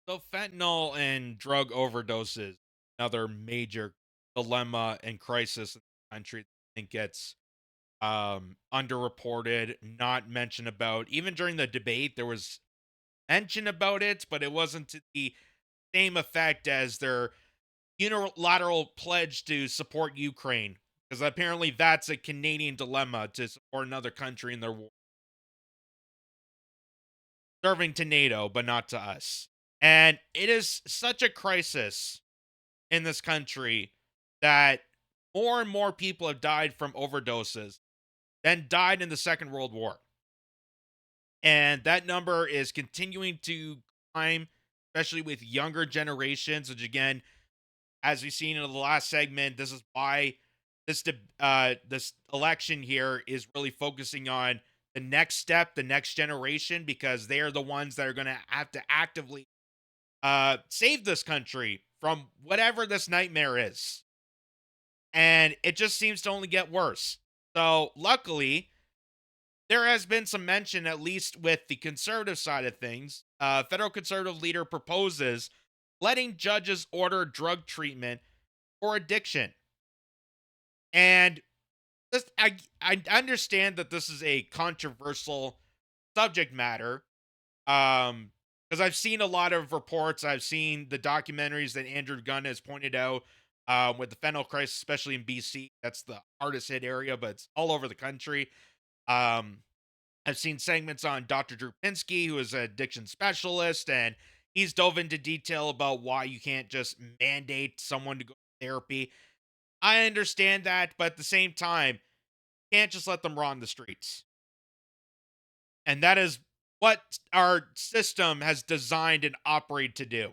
So fentanyl and drug overdoses, another major dilemma and crisis in the country that I think gets underreported, not mentioned about. Even during the debate, there was mention about it, but it wasn't to the same effect as their unilateral pledge to support Ukraine. Because apparently that's a Canadian dilemma to support another country in their war, serving to NATO, but not to us. And it is such a crisis in this country that more and more people have died from overdoses than died in the Second World War. And that number is continuing to climb, especially with younger generations, which again, as we've seen in the last segment, this is why this election here is really focusing on the next step, the next generation, because they are the ones that are going to have to actively save this country from whatever this nightmare is. And it just seems to only get worse. So, luckily, there has been some mention, at least with the conservative side of things. Federal conservative leader proposes letting judges order drug treatment for addiction. And I understand that this is a controversial subject matter. Because I've seen a lot of reports, I've seen the documentaries that Andrew Gunn has pointed out with the fentanyl crisis, especially in BC. That's the hardest hit area, but it's all over the country. Um, I've seen segments on Dr. Drew Pinsky, who is an addiction specialist, and he's dove into detail about why you can't just mandate someone to go to therapy. I understand that, but at the same time, you can't just let them rot on the streets. And that is what our system has designed and operated to do.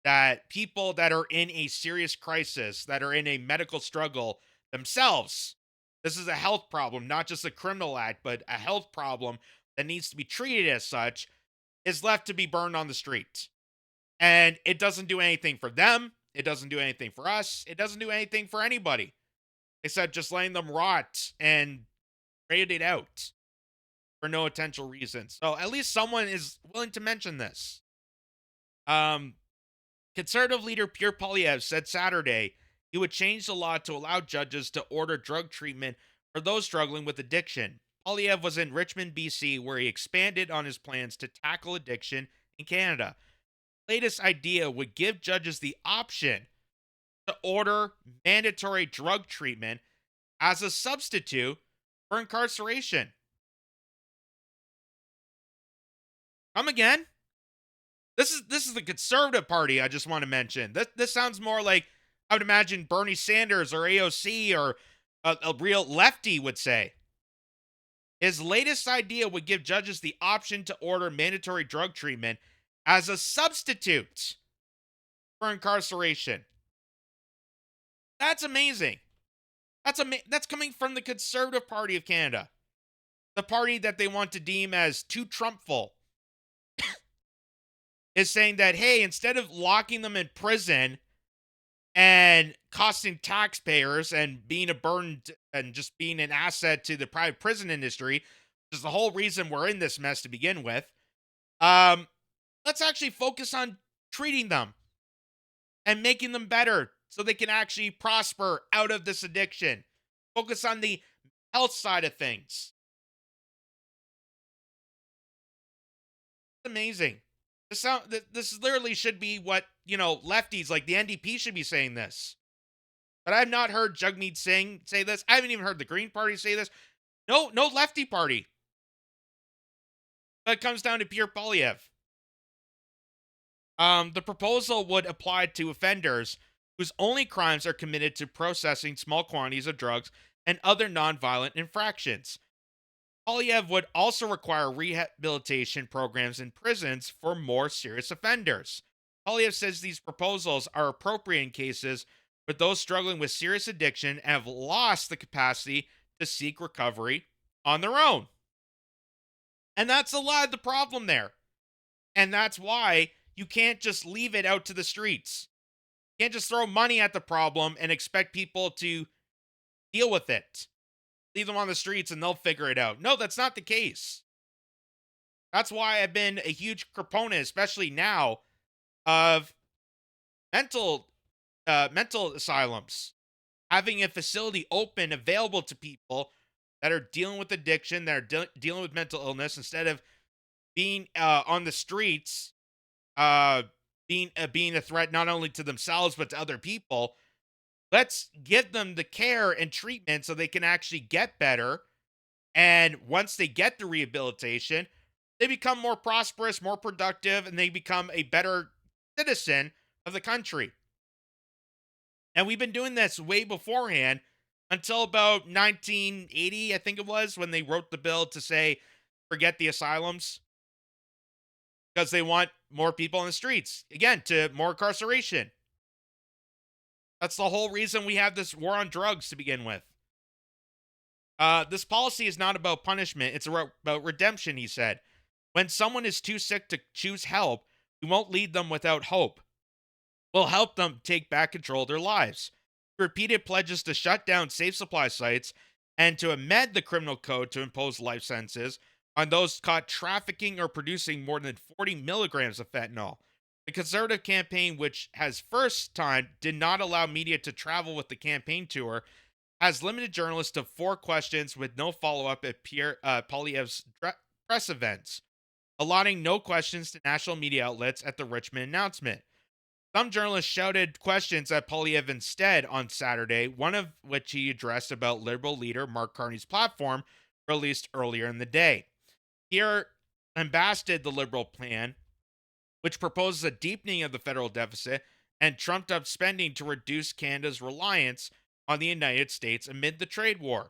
That people that are in a serious crisis, that are in a medical struggle themselves, this is a health problem, not just a criminal act, but a health problem that needs to be treated as such, is left to be burned on the street. And it doesn't do anything for them. It doesn't do anything for us. It doesn't do anything for anybody except just letting them rot and radiate it out for no potential reason. So at least someone is willing to mention this. Um, Conservative leader Pierre Poilievre said Saturday he would change the law to allow judges to order drug treatment for those struggling with addiction. Poilievre was in Richmond, BC, where he expanded on his plans to tackle addiction in Canada. Latest idea would give judges the option to order mandatory drug treatment as a substitute for incarceration. Come again? This is the conservative party. I just want to mention this sounds more like I would imagine Bernie Sanders or AOC or a real lefty would say. His latest idea would give judges the option to order mandatory drug treatment as a substitute for incarceration. That's amazing. That's coming from the Conservative Party of Canada, the party that they want to deem as too Trumpful, is saying that hey, instead of locking them in prison and costing taxpayers and being a burden and just being an asset to the private prison industry, which is the whole reason we're in this mess to begin with. Um, let's actually focus on treating them and making them better so they can actually prosper out of this addiction. Focus on the health side of things. It's amazing. This literally should be what, lefties like the NDP should be saying this. But I've not heard Jagmeet Singh say this. I haven't even heard the Green Party say this. No lefty party. But it comes down to Pierre Poilievre. The proposal would apply to offenders whose only crimes are committed to processing small quantities of drugs and other nonviolent infractions. Poilievre would also require rehabilitation programs in prisons for more serious offenders. Poilievre says these proposals are appropriate in cases for those struggling with serious addiction and have lost the capacity to seek recovery on their own. And that's a lot of the problem there. And that's why you can't just leave it out to the streets. You can't just throw money at the problem and expect people to deal with it. Leave them on the streets and they'll figure it out. No, that's not the case. That's why I've been a huge proponent, especially now, of mental mental asylums, having a facility open available to people that are dealing with addiction, that are dealing with mental illness, instead of being on the streets, uh, being a threat not only to themselves but to other people. Let's give them the care and treatment so they can actually get better. And once they get the rehabilitation, they become more prosperous, more productive, and they become a better citizen of the country. And we've been doing this way beforehand until about 1980, I think it was, when they wrote the bill to say, forget the asylums, because they want more people in the streets. Again, to more incarceration. That's the whole reason we have this war on drugs to begin with. This policy is not about punishment, it's about redemption, he said. When someone is too sick to choose help, we won't lead them without hope. We'll help them take back control of their lives. Repeated pledges to shut down safe supply sites and to amend the criminal code to impose life sentences on those caught trafficking or producing more than 40 milligrams of fentanyl. The Conservative campaign, which has first time did not allow media to travel with the campaign tour, has limited journalists to 4 questions with no follow-up at Poilievre's press events, allotting no questions to national media outlets at the Richmond announcement. Some journalists shouted questions at Poilievre instead on Saturday, one of which he addressed about Liberal leader Mark Carney's platform released earlier in the day. Pierre lambasted the Liberal plan, which proposes a deepening of the federal deficit and trumped up spending to reduce Canada's reliance on the United States amid the trade war.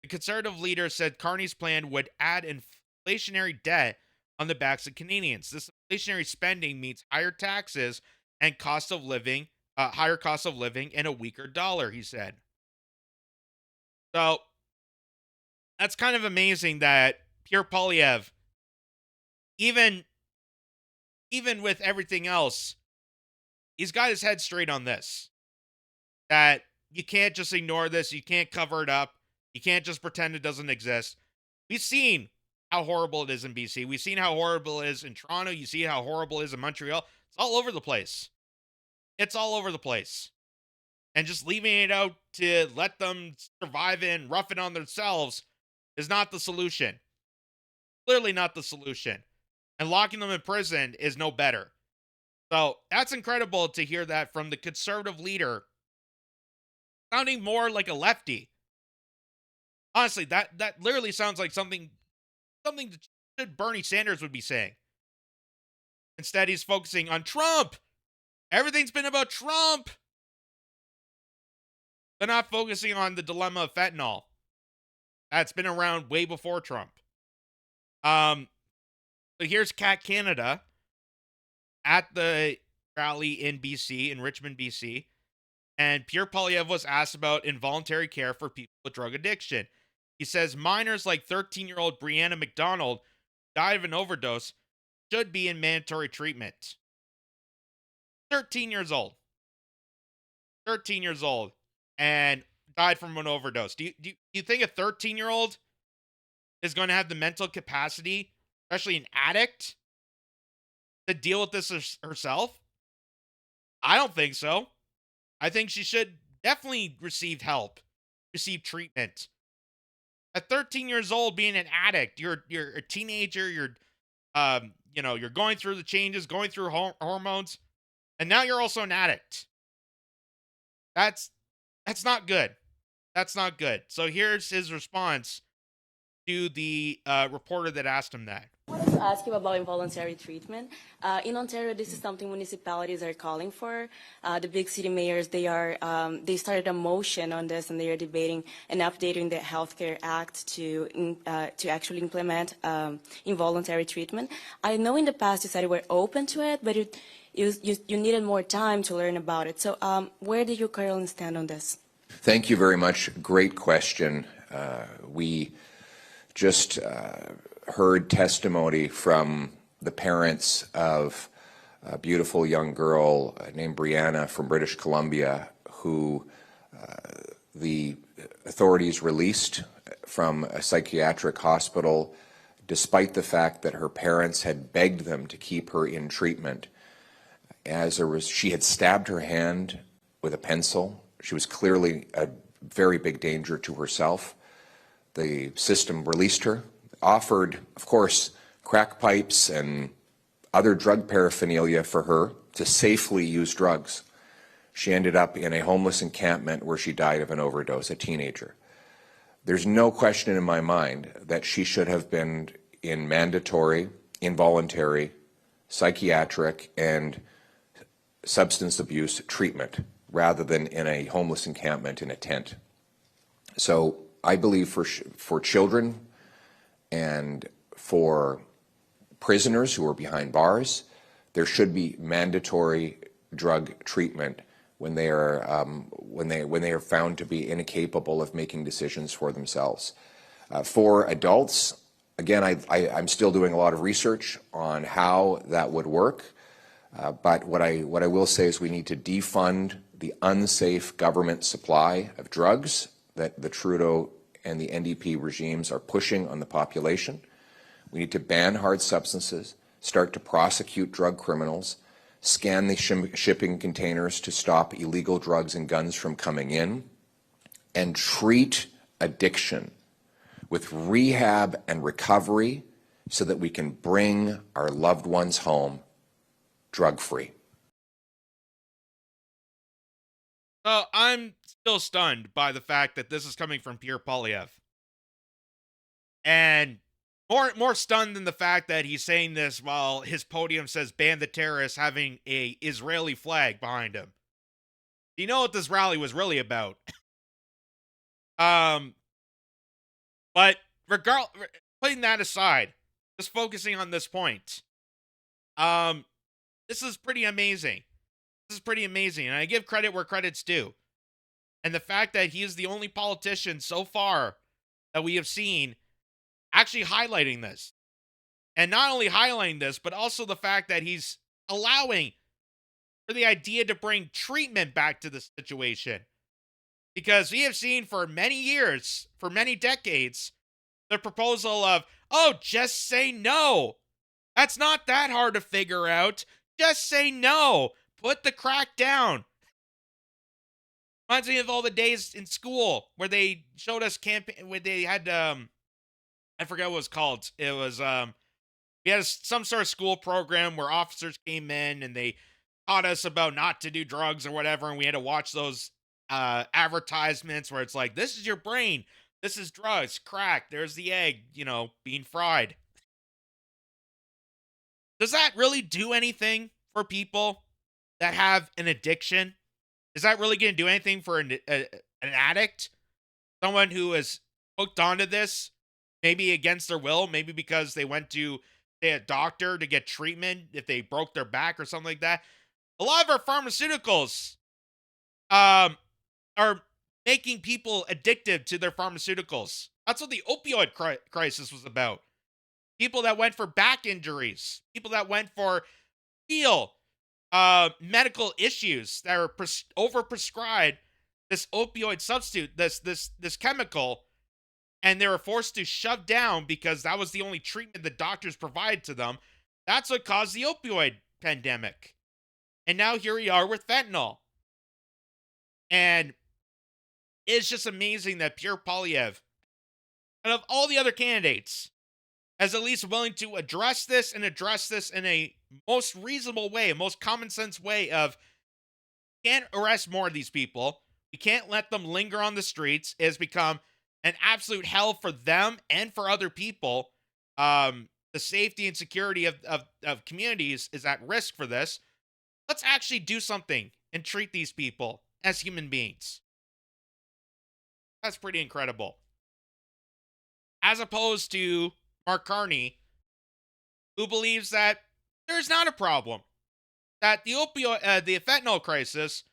The Conservative leader said Carney's plan would add inflationary debt on the backs of Canadians. This inflationary spending means higher taxes and higher cost of living, and a weaker dollar, he said. So that's kind of amazing that Pierre Poilievre, even with everything else, he's got his head straight on this. That you can't just ignore this. You can't cover it up. You can't just pretend it doesn't exist. We've seen how horrible it is in BC. We've seen how horrible it is in Toronto. You see how horrible it is in Montreal. It's all over the place. It's all over the place. And just leaving it out to let them survive and rough it on themselves is not the solution. Clearly not the solution. And locking them in prison is no better. So that's incredible to hear that from the Conservative leader, sounding more like a lefty. Honestly, that literally sounds like something that Bernie Sanders would be saying. Instead, he's focusing on Trump. Everything's been about Trump. They're not focusing on the dilemma of fentanyl. That's been around way before Trump. So here's Cat Canada at the rally in BC, in Richmond, BC. And Pierre Poilievre was asked about involuntary care for people with drug addiction. He says minors like 13-year-old Brianna McDonald died of an overdose should be in mandatory treatment. 13 years old. 13 years old. And died from an overdose. Do you think a 13-year-old is going to have the mental capacity, especially an addict, to deal with this herself? I don't think so. I think she should definitely receive help, receive treatment. At 13 years old, being an addict, you're a teenager, you're going through the changes, going through hormones, and now you're also an addict. That's not good. That's not good. So here's his response to the reporter that asked him that. I wanted to ask you about involuntary treatment. In Ontario, this is something municipalities are calling for. The big city mayors, they started a motion on this, and they are debating and updating the Healthcare Act to actually implement involuntary treatment. I know in the past you said you were open to it, but you needed more time to learn about it. So where do you currently stand on this? Thank you very much. Great question. We just heard testimony from the parents of a beautiful young girl named Brianna from British Columbia, who the authorities released from a psychiatric hospital despite the fact that her parents had begged them to keep her in treatment. she had stabbed her hand with a pencil. She was clearly a very big danger to herself. The system released her, offered, of course, crack pipes and other drug paraphernalia for her to safely use drugs. She ended up in a homeless encampment where she died of an overdose, a teenager. There's no question in my mind that she should have been in mandatory, involuntary, psychiatric, and substance abuse treatment rather than in a homeless encampment in a tent. So I believe for children and for prisoners who are behind bars, there should be mandatory drug treatment when they are found to be incapable of making decisions for themselves. For adults, again, I'm still doing a lot of research on how that would work. But what I will say is we need to defund the unsafe government supply of drugs that the Trudeau and the NDP regimes are pushing on the population. We need to ban hard substances, start to prosecute drug criminals, scan the shipping containers to stop illegal drugs and guns from coming in, and treat addiction with rehab and recovery so that we can bring our loved ones home drug-free. So I'm still stunned by the fact that this is coming from Pierre Poilievre. And more stunned than the fact that he's saying this while his podium says ban the terrorists having a Israeli flag behind him. You know what this rally was really about. But putting that aside, just focusing on this point. This is pretty amazing. This is pretty amazing, and I give credit where credit's due. And the fact that he is the only politician so far that we have seen actually highlighting this. And not only highlighting this, but also the fact that he's allowing for the idea to bring treatment back to the situation. Because we have seen for many years, for many decades, the proposal of, oh, just say no. That's not that hard to figure out. Just say no. Put the crack down. Reminds me of all the days in school where they showed us where they had, I forget what it was called. It was, we had some sort of school program where officers came in and they taught us about not to do drugs or whatever. And we had to watch those advertisements where it's like, this is your brain. This is drugs, crack. There's the egg, being fried. Does that really do anything for people that have an addiction? Is that really going to do anything for an addict? Someone who is hooked onto this, maybe against their will, maybe because they went to, say, a doctor to get treatment if they broke their back or something like that. A lot of our pharmaceuticals are making people addicted to their pharmaceuticals. That's what the opioid crisis was about. People that went for back injuries, people that went for real medical issues that are overprescribed this opioid substitute, this chemical, and they were forced to shove down because that was the only treatment the doctors provided to them. That's what caused the opioid pandemic. And now here we are with fentanyl. And it's just amazing that Pierre Poilievre, out of all the other candidates, is at least willing to address this in a most reasonable way, a most common sense way of, can't arrest more of these people. We can't let them linger on the streets. It has become an absolute hell for them and for other people. The safety and security of communities is at risk for this. Let's actually do something and treat these people as human beings. That's pretty incredible. As opposed to Mark Carney, who believes that there's not a problem, that the fentanyl crisis is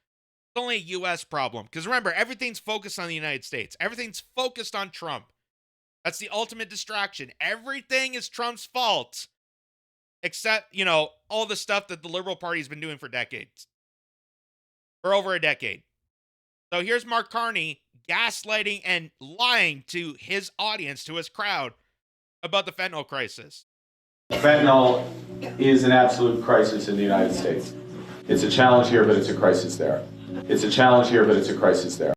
only a U.S. problem. Because remember, everything's focused on the United States. Everything's focused on Trump. That's the ultimate distraction. Everything is Trump's fault, except, all the stuff that the Liberal Party's been doing for decades. For over a decade. So here's Mark Carney gaslighting and lying to his audience, to his crowd, about the fentanyl crisis. Fentanyl is an absolute crisis in the United States. It's a challenge here, but it's a crisis there. It's a challenge here, but it's a crisis there.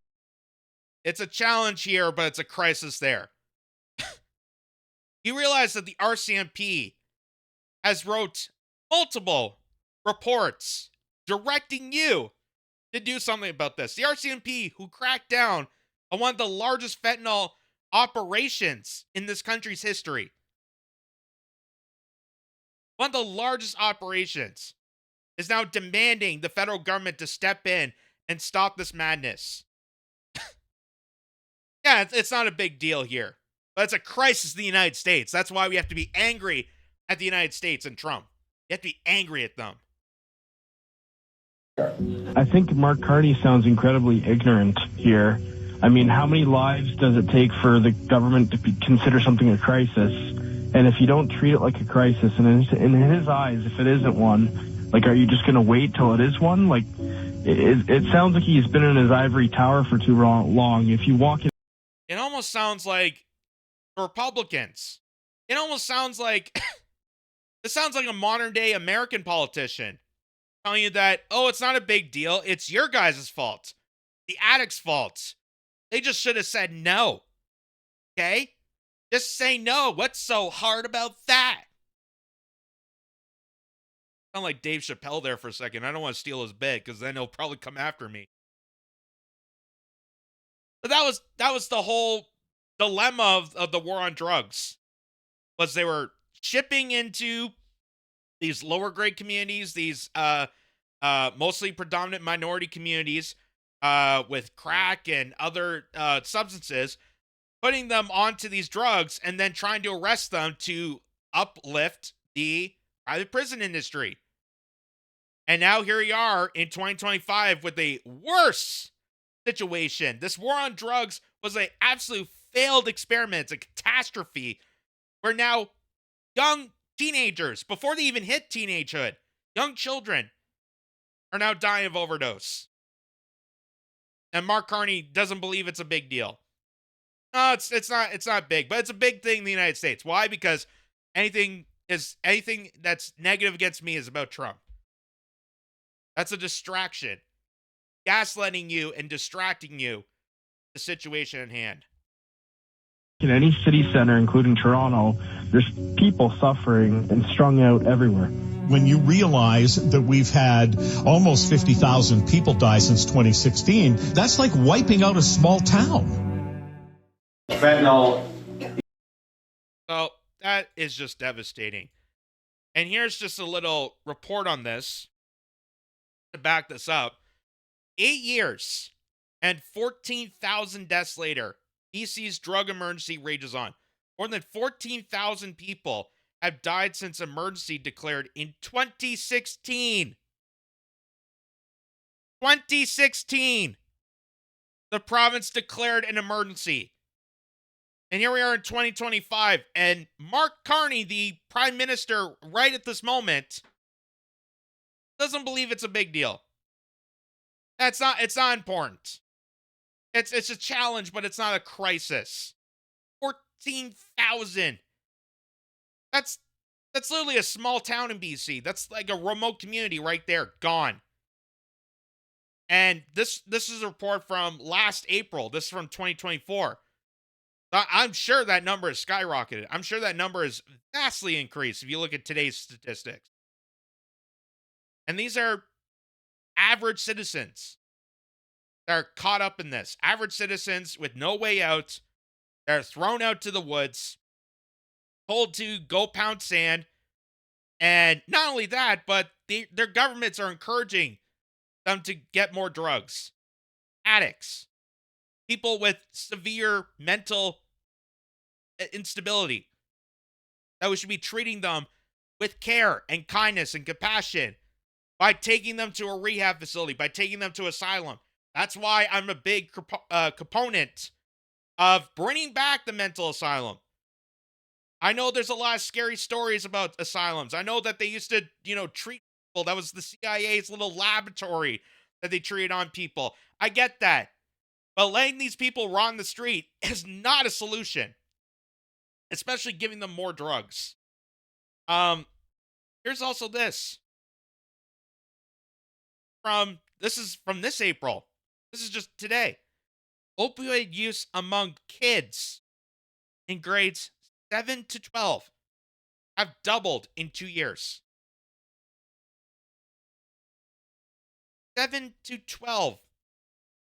It's a challenge here, but it's a crisis there. You realize that the RCMP has wrote multiple reports directing you to do something about this. The RCMP, who cracked down on one of the largest fentanyl operations in this country's history. One of the largest operations is now demanding the federal government to step in and stop this madness. Yeah, it's not a big deal here, but it's a crisis in the United States. That's why we have to be angry at the United States and Trump. You have to be angry at them. I think Mark Carney sounds incredibly ignorant here. I mean, how many lives does it take for the government to consider something a crisis? And if you don't treat it like a crisis, and in his eyes, if it isn't one, like, are you just going to wait till it is one? Like, it sounds like he's been in his ivory tower for too long. If you walk in... It almost sounds like Republicans. It almost sounds like... it sounds like a modern-day American politician telling you that, oh, it's not a big deal. It's your guys' fault. The addict's fault. They just should have said no. Okay? Just say no. What's so hard about that? Sound like Dave Chappelle there for a second. I don't want to steal his bit because then he'll probably come after me. But that was the whole dilemma of the war on drugs. Was they were shipping into these lower grade communities, these mostly predominant minority communities with crack and other substances, putting them onto these drugs and then trying to arrest them to uplift the private prison industry. And now here we are in 2025 with a worse situation. This war on drugs was an absolute failed experiment. It's a catastrophe where now young teenagers, before they even hit teenagehood, young children are now dying of overdose. And Mark Carney doesn't believe it's a big deal. No, it's not big, but it's a big thing in the United States. Why? Because anything that's negative against me is about Trump. That's a distraction. Gaslighting you and distracting you the situation at hand. In any city center, including Toronto, there's people suffering and strung out everywhere. When you realize that we've had almost 50,000 people die since 2016, that's like wiping out a small town. Fentanyl. So that is just devastating. And here's just a little report on this to back this up. 8 years and 14,000 deaths later, BC's drug emergency rages on. More than 14,000 people have died since emergency declared in 2016. 2016. The province declared an emergency. And here we are in 2025, and Mark Carney, the prime minister right at this moment, doesn't believe it's a big deal. It's not important. It's a challenge, but it's not a crisis. 14,000. That's literally a small town in BC. That's like a remote community right there, gone. And this is a report from last April. This is from 2024. I'm sure that number has skyrocketed. I'm sure that number is vastly increased if you look at today's statistics. And these are average citizens that are caught up in this. Average citizens with no way out. They're thrown out to the woods, told to go pound sand. And not only that, but their governments are encouraging them to get more drugs. Addicts. People with severe mental instability. That we should be treating them with care and kindness and compassion by taking them to a rehab facility, by taking them to asylum. That's why I'm a big component of bringing back the mental asylum. I know there's a lot of scary stories about asylums. I know that they used to, treat people. That was the CIA's little laboratory that they treated on people. I get that. But letting these people rot in the street is not a solution. Especially giving them more drugs. Here's also this. from this April. This is just today. Opioid use among kids in grades 7 to 12 have doubled in 2 years. 7 to 12.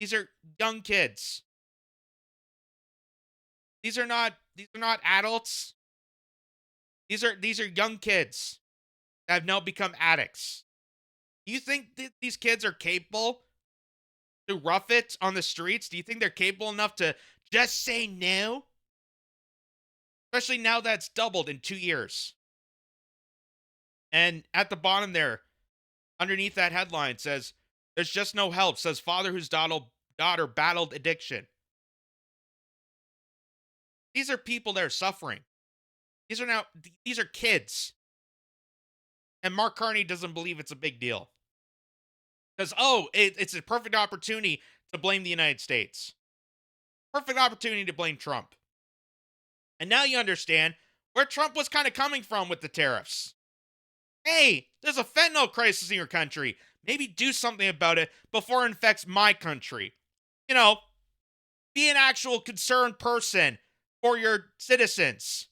These are young kids. These are not adults. These are young kids that have now become addicts. Do you think these kids are capable to rough it on the streets? Do you think they're capable enough to just say no? Especially now that's doubled in 2 years. And at the bottom there, underneath that headline says, "There's just no help," says father whose daughter battled addiction. These are people that are suffering. These are kids. And Mark Carney doesn't believe it's a big deal. Because, it's a perfect opportunity to blame the United States. Perfect opportunity to blame Trump. And now you understand where Trump was kind of coming from with the tariffs. Hey, there's a fentanyl crisis in your country. Maybe do something about it before it infects my country. You know, be an actual concerned person for your citizens.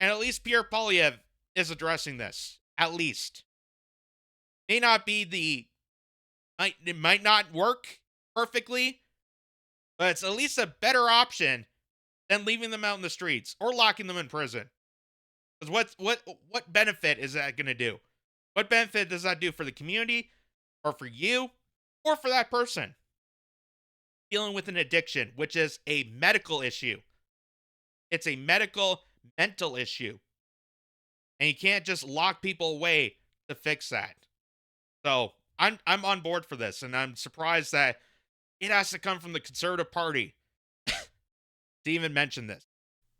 And at least Pierre Poilievre is addressing this. At least. May not be it might not work perfectly, but it's at least a better option than leaving them out in the streets or locking them in prison. Because what benefit is that going to do? What benefit does that do for the community, or for you, or for that person dealing with an addiction, which is a medical issue? It's a mental issue. And you can't just lock people away to fix that. So I'm on board for this, and I'm surprised that it has to come from the Conservative Party to even mention this.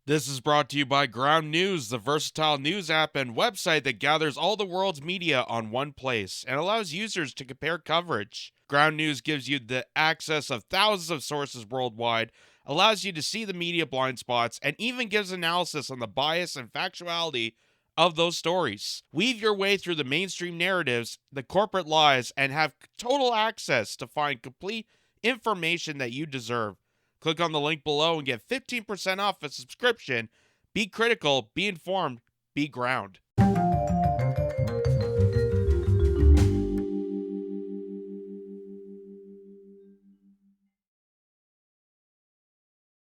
This is brought to you by Ground News, the versatile news app and website that gathers all the world's media on one place and allows users to compare coverage. Ground News gives you the access of thousands of sources worldwide, allows you to see the media blind spots, and even gives analysis on the bias and factuality of those stories. Weave your way through the mainstream narratives, the corporate lies, and have total access to find complete information that you deserve. Click on the link below and get 15% off a subscription. Be critical, be informed, be ground.